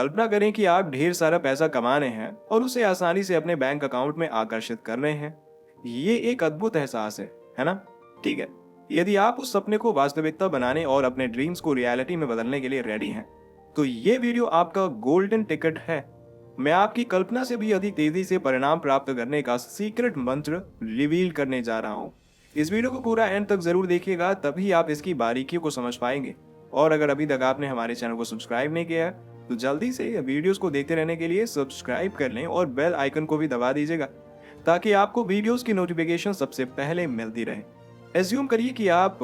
कल्पना करें कि आप ढेर सारा पैसा कमा रहे हैं और उसे आसानी से अपने बैंक अकाउंट में आकर्षित कर रहे हैं। ये एक अद्भुत एहसास है ना? ठीक है। यदि आप उस सपने को वास्तविकता बनाने और अपने ड्रीम्स को रियलिटी में बदलने के लिए रेडी हैं, तो ये वीडियो आपका गोल्डन टिकट है। मैं आपकी कल्पना से भी अधिक तेजी से परिणाम प्राप्त करने का सीक्रेट मंत्र रिवील करने जा रहा हूँ। इस वीडियो को पूरा एंड तक जरूर देखिएगा, तभी आप इसकी बारीकियों को समझ पाएंगे। और अगर अभी तक आपने हमारे चैनल को सब्सक्राइब नहीं किया है तो जल्दी से वीडियोस को देखते रहने के लिए सब्सक्राइब कर लें और बेल आइकन को भी दबा दीजिएगा, ताकि आपको वीडियोस की नोटिफिकेशन सबसे पहले मिलती रहे। एज्यूम करिए कि आप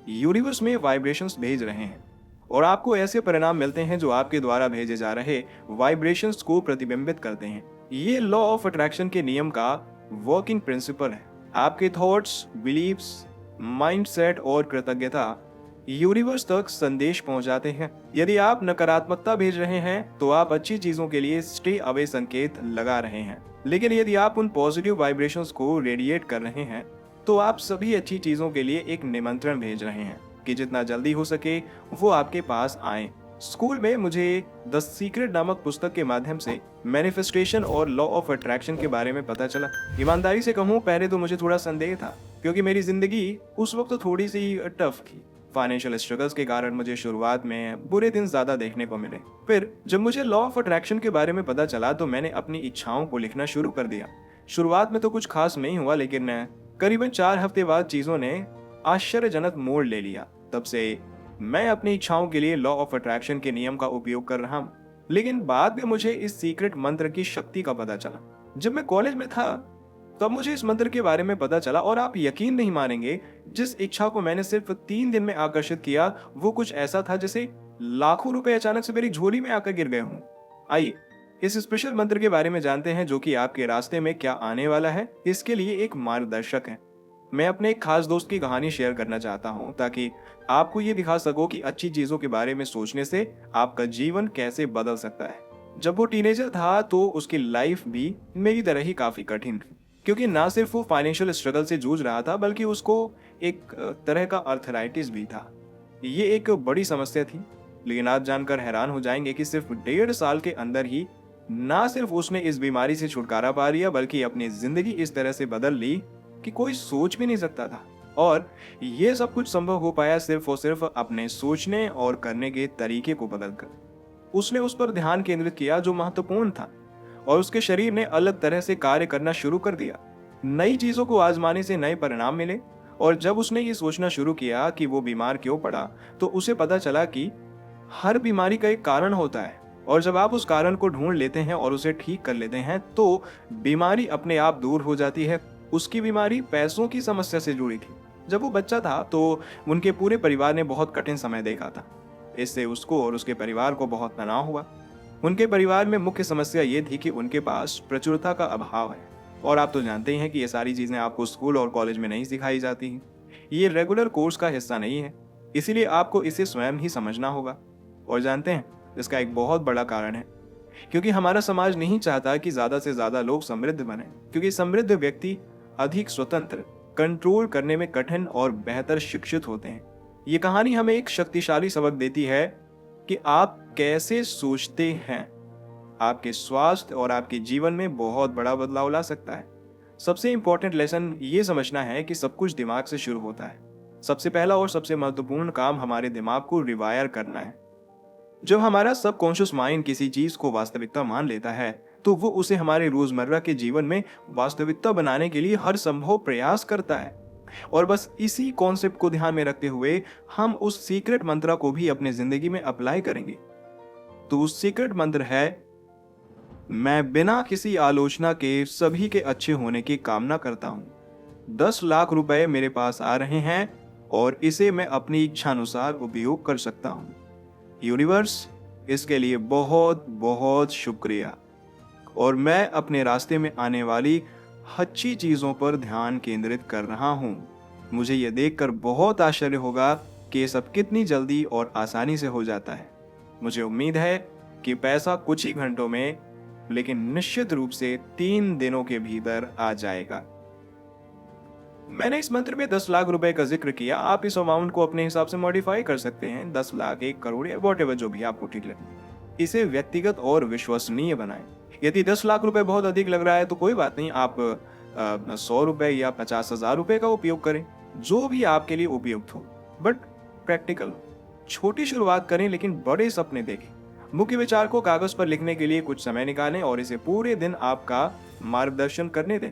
यूनिवर्स में वाइब्रेशंस भेज रहे हैं और आपको ऐसे परिणाम मिलते हैं जो आपके द्वारा भेजे जा रहे वाइब्रेशंस को प्रतिबिंबित करते हैं। ये लॉ ऑफ अट्रैक्शन के नियम का वर्किंग प्रिंसिपल है। आपके थॉट्स, बिलीव्स, माइंडसेट और कृतज्ञता यूनिवर्स तक संदेश पहुंचाते हैं। यदि आप नकारात्मकता भेज रहे हैं तो आप अच्छी चीजों के लिए स्टे अवे संकेत लगा रहे हैं, लेकिन यदि आप उन पॉजिटिव वाइब्रेशंस को रेडिएट कर रहे हैं तो आप सभी अच्छी चीजों के लिए एक निमंत्रण भेज रहे हैं कि जितना जल्दी हो सके वो आपके पास आए। स्कूल में मुझे द सीक्रेट नामक पुस्तक के माध्यम से मैनिफेस्टेशन और लॉ ऑफ अट्रैक्शन के बारे में पता चला। ईमानदारी से कहूँ, पहले तो मुझे थोड़ा संदेह था, क्योंकि मेरी जिंदगी उस वक्त थोड़ी सी टफ थी। फाइनेंशियल स्ट्रगल्स के कारण मुझे शुरुआत में बुरे दिन ज्यादा देखने को मिले। फिर जब मुझे लॉ ऑफ अट्रैक्शन के बारे में पता चला तो मैंने अपनी इच्छाओं को लिखना शुरू कर दिया। शुरुआत में तो कुछ खास नहीं हुआ, लेकिन करीबन 4 हफ्ते बाद चीजों ने आश्चर्यजनक मोड़ ले लिया। तब से मैं अपनी इच्छाओं के लिए लॉ ऑफ अट्रैक्शन के नियम का उपयोग कर रहा हूँ। लेकिन बाद में मुझे इस सीक्रेट मंत्र की शक्ति का पता चला। जब मैं कॉलेज में था तब मुझे इस मंत्र के बारे में पता चला, और आप यकीन नहीं मानेंगे, जिस इच्छा को मैंने सिर्फ 3 दिन में आकर्षित किया वो कुछ ऐसा था जैसे लाखों रुपए अचानक से मेरी झोली में आकर गिर गए हों। आइए इस स्पेशल मंत्र के बारे में जानते हैं, जो कि आपके रास्ते में क्या आने वाला है इसके लिए एक मार्गदर्शक है। मैं अपने एक खास दोस्त की कहानी शेयर करना चाहता हूँ, ताकि आपको ये दिखा सको कि अच्छी चीजों के बारे में सोचने से आपका जीवन कैसे बदल सकता है। जब वो टीनेजर था तो उसकी लाइफ भी मेरी तरह ही काफी कठिन थी, क्योंकि ना सिर्फ वो फाइनेंशियल स्ट्रगल से जूझ रहा था, बल्कि उसको एक तरह का अर्थराइटिस भी था। ये एक बड़ी समस्या थी, लेकिन आप जानकर हैरान हो जाएंगे कि सिर्फ 1.5 साल के अंदर ही ना सिर्फ उसने इस बीमारी से छुटकारा पा लिया, बल्कि अपनी जिंदगी इस तरह से बदल ली कि कोई सोच भी नहीं सकता था। और ये सब कुछ संभव हो पाया सिर्फ और सिर्फ अपने सोचने और करने के तरीके को बदलकर। उसने उस पर ध्यान केंद्रित किया जो महत्वपूर्ण था, और उसके शरीर ने अलग तरह से कार्य करना शुरू कर दिया। नई चीजों को आजमाने से नए परिणाम मिले, और जब उसने ये सोचना शुरू किया कि वो बीमार क्यों पड़ा, तो उसे पता चला कि हर बीमारी का एक कारण होता है, और जब आप उस कारण को ढूंढ लेते हैं और उसे ठीक कर लेते हैं तो बीमारी अपने आप दूर हो जाती है। उसकी बीमारी पैसों की समस्या से जुड़ी थी। जब वो बच्चा था तो उनके पूरे परिवार ने बहुत कठिन समय देखा था। इससे उसको और उसके परिवार को बहुत तनाव हुआ। उनके परिवार में मुख्य समस्या ये थी कि उनके पास प्रचुरता का अभाव है, और आप तो जानते ही हैं कि ये सारी चीजें आपको स्कूल और कॉलेज में नहीं सिखाई जाती हैं। ये रेगुलर कोर्स का हिस्सा नहीं है, इसीलिए आपको इसे स्वयं ही समझना होगा। और जानते हैं, इसका एक बहुत बड़ा कारण है क्योंकि हमारा समाज नहीं चाहता कि ज्यादा से ज्यादा लोग समृद्ध बने, क्योंकि समृद्ध व्यक्ति अधिक स्वतंत्र, कंट्रोल करने में कठिन और बेहतर शिक्षित होते हैं। ये कहानी हमें एक शक्तिशाली सबक देती है कि आप कैसे सोचते हैं आपके स्वास्थ्य और आपके जीवन में बहुत बड़ा बदलाव ला सकता है। सबसे इंपॉर्टेंट लेसन ये समझना है कि सब कुछ दिमाग से शुरू होता है। सबसे पहला और सबसे महत्वपूर्ण काम हमारे दिमाग को रिवायर करना है। जब हमारा सबकॉन्शियस माइंड किसी चीज को वास्तविकता मान लेता है तो वो उसे हमारे रोजमर्रा के जीवन में वास्तविकता बनाने के लिए हर संभव प्रयास करता है। और बस इसी कॉन्सेप्ट को ध्यान में रखते हुए हम उस सीक्रेट मंत्र को भी अपनी जिंदगी में अप्लाई करेंगे। तो उस सीक्रेट मंत्र है, मैं बिना किसी आलोचना के सभी के अच्छे होने की कामना करता हूँ। 10 लाख रुपए मेरे पास आ रहे हैं और इसे मैं अपनी इच्छानुसार उपयोग कर सकता हूँ। यूनिवर्स, इसके लिए बहुत बहुत शुक्रिया, और मैं अपने रास्ते में आने वाली अच्छी चीजों पर ध्यान केंद्रित कर रहा हूँ। मुझे यह देखकर बहुत आश्चर्य होगा कि ये सब कितनी जल्दी और आसानी से हो जाता है। मुझे उम्मीद है कि पैसा कुछ ही घंटों में, लेकिन निश्चित रूप से 3 दिनों के भीतर आ जाएगा। मैंने इस मंत्र में 10 लाख रुपए का जिक्र किया। आप इस अमाउंट को अपने हिसाब से मॉडिफाई कर सकते हैं, 10 लाख, 1 करोड़ या वॉट एवर, जो भी आपको ठीक लगे। इसे व्यक्तिगत और विश्वसनीय बनाएं। यदि 10 लाख रुपए बहुत अधिक लग रहा है तो कोई बात नहीं, आप 100 रुपए या 50,000 रुपए का उपयोग करें, जो भी आपके लिए उपयुक्त हो, बट प्रैक्टिकल। छोटी शुरुआत करें लेकिन बड़े सपने देखें। मुख्य विचार को कागज पर लिखने के लिए कुछ समय निकालें और इसे पूरे दिन आपका मार्गदर्शन करने दें।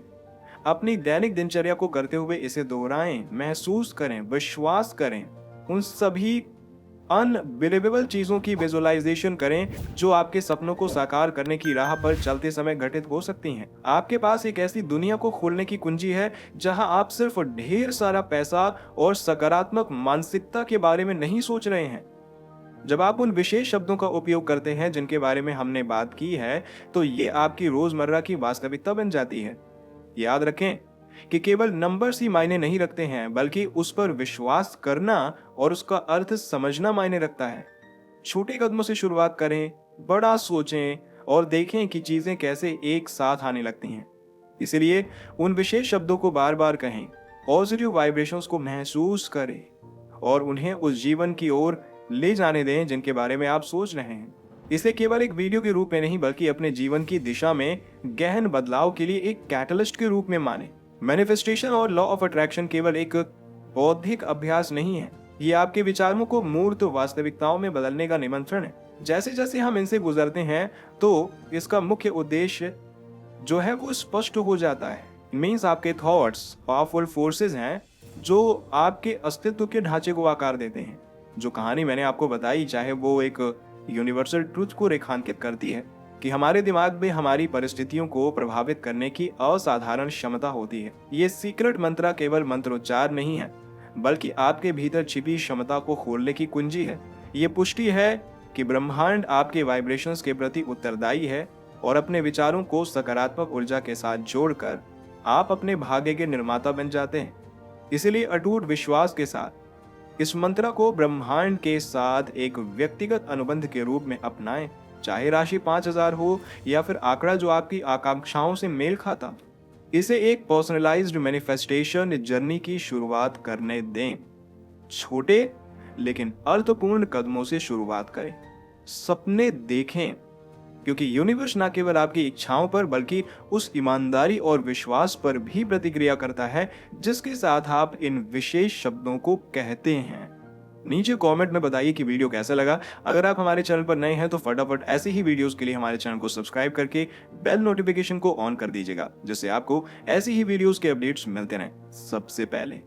अपनी दैनिक दिनचर्या को करते हुए इसे दोहराएं, महसूस करें, विश्वास करें। उन सभी अनबिलीवेबल चीजों की विजुअलाइजेशन करें जो आपके सपनों को साकार करने की राह पर चलते समय घटित हो सकती हैं। आपके पास एक ऐसी दुनिया को खोलने की कुंजी है जहां आप सिर्फ ढेर सारा पैसा और सकारात्मक मानसिकता के बारे में नहीं सोच रहे हैं। जब आप उन विशेष शब्दों का उपयोग करते हैं जिनके बारे में हमने बात की है, तो ये आपकी रोजमर्रा की वास्तविकता बन जाती है। याद रखें कि केवल नंबर्स ही मायने नहीं रखते हैं, बल्कि उस पर विश्वास करना और उसका अर्थ समझना मायने रखता है। छोटे कदमों से शुरुआत करें, बड़ा सोचें और देखें कि चीजें कैसे एक साथ आने लगती हैं। इसलिए उन विशेष शब्दों को बार बार कहें, पॉजिटिव वाइब्रेशंस को महसूस करें और उन्हें उस जीवन की ओर ले जाने दें जिनके बारे में आप सोच रहे हैं। इसे केवल एक वीडियो के रूप में नहीं, बल्कि अपने जीवन की दिशा में गहन बदलाव के लिए एक कैटलिस्ट के रूप में माने। मैनिफेस्टेशन और लॉ ऑफ अट्रैक्शन केवल एक बौद्धिक अभ्यास नहीं है, ये आपके विचारों को मूर्त वास्तविकताओं में बदलने का निमंत्रण है। जैसे जैसे हम इनसे गुजरते हैं तो इसका मुख्य उद्देश्य जो है वो स्पष्ट हो जाता है। मीन्स आपके थॉट्स पावरफुल फोर्सेस हैं जो आपके अस्तित्व के ढांचे को आकार देते हैं। जो कहानी मैंने आपको बताई, चाहे वो एक यूनिवर्सल ट्रुथ को रेखांकित करती है कि हमारे दिमाग में हमारी परिस्थितियों को प्रभावित करने की असाधारण क्षमता होती है। ये सीक्रेट मंत्र केवल मंत्रोच्चार नहीं है, बल्कि आपके भीतर छिपी क्षमता को खोलने की कुंजी है। ये पुष्टि है कि ब्रह्मांड आपके वाइब्रेशंस के प्रति उत्तरदायी है और अपने विचारों को सकारात्मक ऊर्जा के साथ जोड़कर आप अपने भाग्य के निर्माता बन जाते हैं। इसलिए अटूट विश्वास के साथ इस मंत्र को ब्रह्मांड के साथ एक व्यक्तिगत अनुबंध के रूप में अपनाएं, चाहे राशि 5,000 हो या फिर आंकड़ा जो आपकी आकांक्षाओं से मेल खाता। इसे एक पर्सनलाइज्ड मैनिफेस्टेशन जर्नी की शुरुआत करने दें। छोटे लेकिन अर्थपूर्ण कदमों से शुरुआत करें। सपने देखें, क्योंकि यूनिवर्स न केवल आपकी इच्छाओं पर बल्कि उस ईमानदारी और विश्वास पर भी प्रतिक्रिया करता है जिसके साथ आप इन विशेष शब्दों को कहते हैं। नीचे कमेंट में बताइए कि वीडियो कैसा लगा। अगर आप हमारे चैनल पर नए हैं तो फटाफट ऐसे ही वीडियोस के लिए हमारे चैनल को सब्सक्राइब करके बेल नोटिफिकेशन को ऑन कर दीजिएगा, जिससे आपको ऐसी ही वीडियोस के अपडेट्स मिलते रहें सबसे पहले।